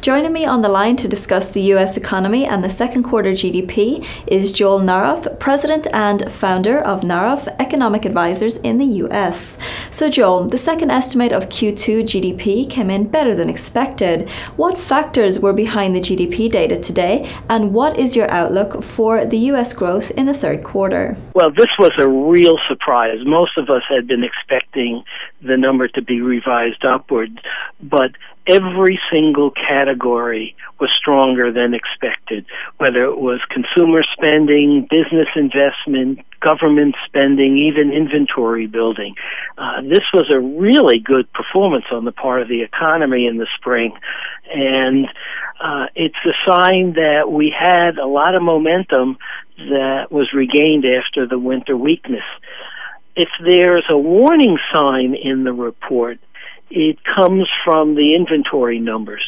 Joining me on the line to discuss the U.S. economy and the second quarter GDP is Joel Naroff, President and founder of Naroff Economic Advisors in the U.S. So Joel, the second estimate of Q2 GDP came in better than expected. What factors were behind the GDP data today, and what is your outlook for the U.S. growth in the third quarter? Well, this was a real surprise. Most of us had been expecting the number to be revised upwards, but every single category was stronger than expected, whether it was consumer spending, business investment, government spending, even inventory building. This was a really good performance on the part of the economy in the spring, and it's a sign that we had a lot of momentum that was regained after the winter weakness. If there's a warning sign in the report, it comes from the inventory numbers.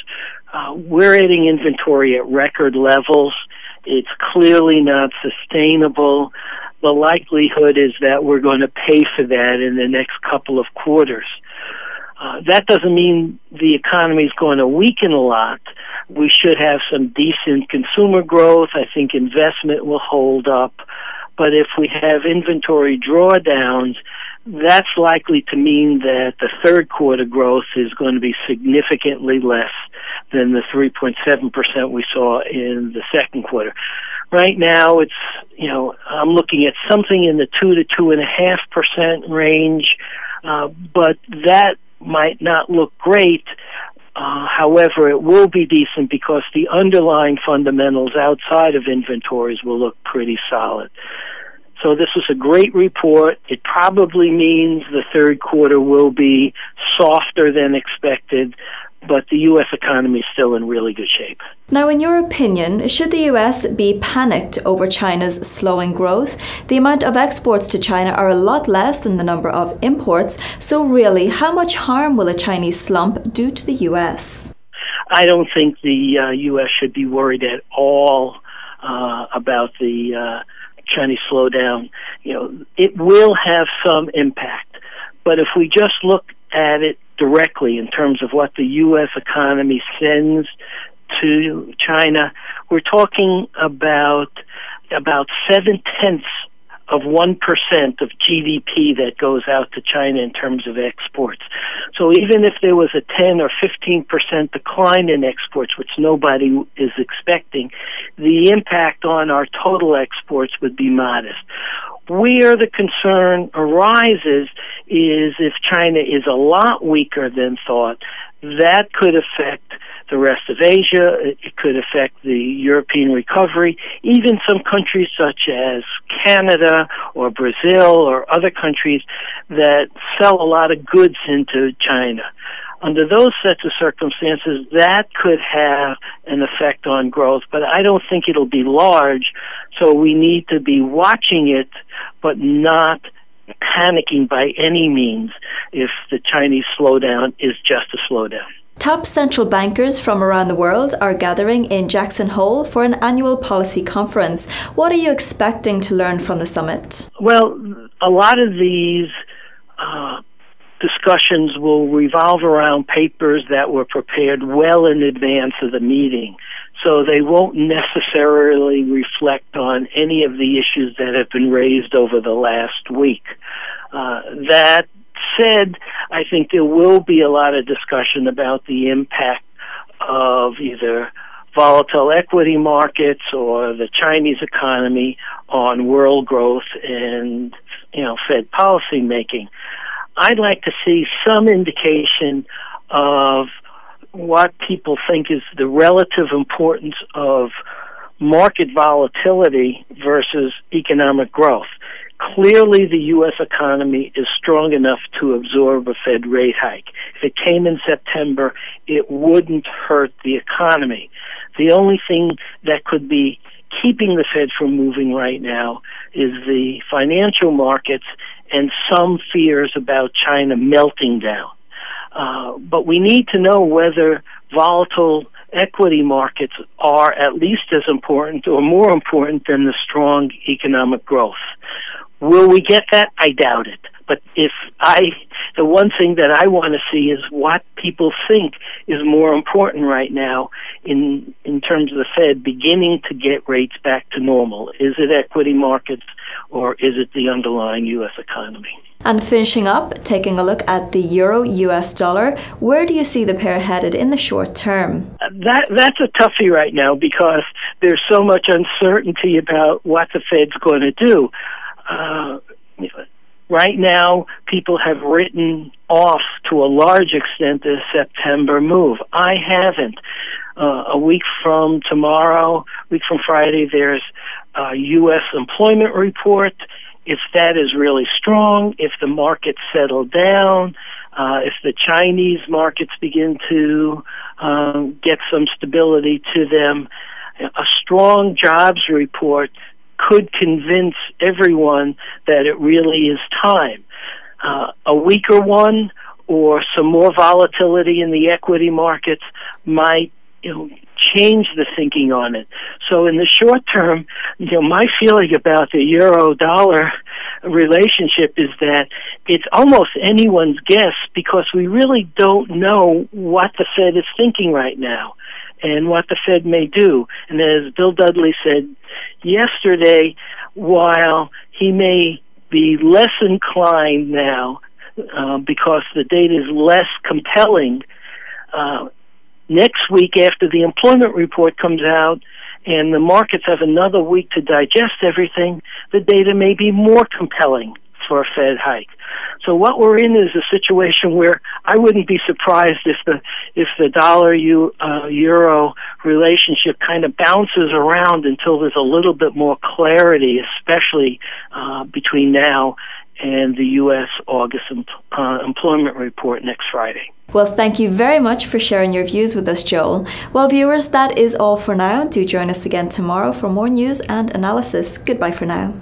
We're adding inventory at record levels. It's clearly not sustainable. The likelihood is that we're going to pay for that in the next couple of quarters. That doesn't mean the economy is going to weaken a lot. We should have some decent consumer growth. I think investment will hold up. But if we have inventory drawdowns, that's likely to mean that the third quarter growth is going to be significantly less than the 3.7% we saw in the second quarter. Right now, I'm looking at something in the 2 to 2.5% range, but that might not look great. However, it will be decent because the underlying fundamentals outside of inventories will look pretty solid. So this was a great report. It probably means the third quarter will be softer than expected, but the U.S. economy is still in really good shape. Now, in your opinion, should the U.S. be panicked over China's slowing growth? The amount of exports to China are a lot less than the number of imports. So really, how much harm will a Chinese slump do to the U.S.? I don't think the U.S. should be worried at all about the Chinese slowdown. It will have some impact. But if we just look at it directly in terms of what the U.S. economy sends to China, we're talking about 0.7% of 1% of GDP that goes out to China in terms of exports. So even if there was a 10 or 15% decline in exports, which nobody is expecting, the impact on our total exports would be modest. Where the concern arises is if China is a lot weaker than thought, that could affect the rest of Asia. It could affect the European recovery. Even some countries such as Canada or Brazil or other countries that sell a lot of goods into China. Under those sets of circumstances, that could have an effect on growth, but I don't think it'll be large, so we need to be watching it, but not panicking by any means if the Chinese slowdown is just a slowdown. Top central bankers from around the world are gathering in Jackson Hole for an annual policy conference. What are you expecting to learn from the summit? Well, a lot of these discussions will revolve around papers that were prepared well in advance of the meeting. So they won't necessarily reflect on any of the issues that have been raised over the last week. That said, I think there will be a lot of discussion about the impact of either volatile equity markets or the Chinese economy on world growth and, Fed policy making. I'd like to see some indication of what people think is the relative importance of market volatility versus economic growth. Clearly, the U.S. economy is strong enough to absorb a Fed rate hike. If it came in September, it wouldn't hurt the economy. The only thing that could be keeping the Fed from moving right now is the financial markets and some fears about China melting down. But we need to know whether volatile equity markets are at least as important or more important than the strong economic growth. Will we get that? I doubt it. But the one thing that I want to see is what people think is more important right now in terms of the Fed beginning to get rates back to normal. Is it equity markets or is it the underlying U.S. economy? And finishing up, taking a look at the euro-US dollar, where do you see the pair headed in the short term? That's a toughie right now because there's so much uncertainty about what the Fed's going to do. Right now, people have written off to a large extent the September move. I haven't. A week from tomorrow, week from Friday, there's a U.S. employment report. If that is really strong, if the markets settle down, if the Chinese markets begin to get some stability to them, a strong jobs report could convince everyone that it really is time. A weaker one or some more volatility in the equity markets might, change the thinking on it. So in the short term, my feeling about the euro-dollar relationship is that it's almost anyone's guess because we really don't know what the Fed is thinking right now and what the Fed may do. And as Bill Dudley said yesterday, while he may be less inclined now because the data is less compelling, next week after the employment report comes out and the markets have another week to digest everything, the data may be more compelling for a Fed hike. So what we're in is a situation where I wouldn't be surprised if the dollar-euro relationship kind of bounces around until there's a little bit more clarity, especially between now and the U.S. August employment report next Friday. Well, thank you very much for sharing your views with us, Joel. Well, viewers, that is all for now. Do join us again tomorrow for more news and analysis. Goodbye for now.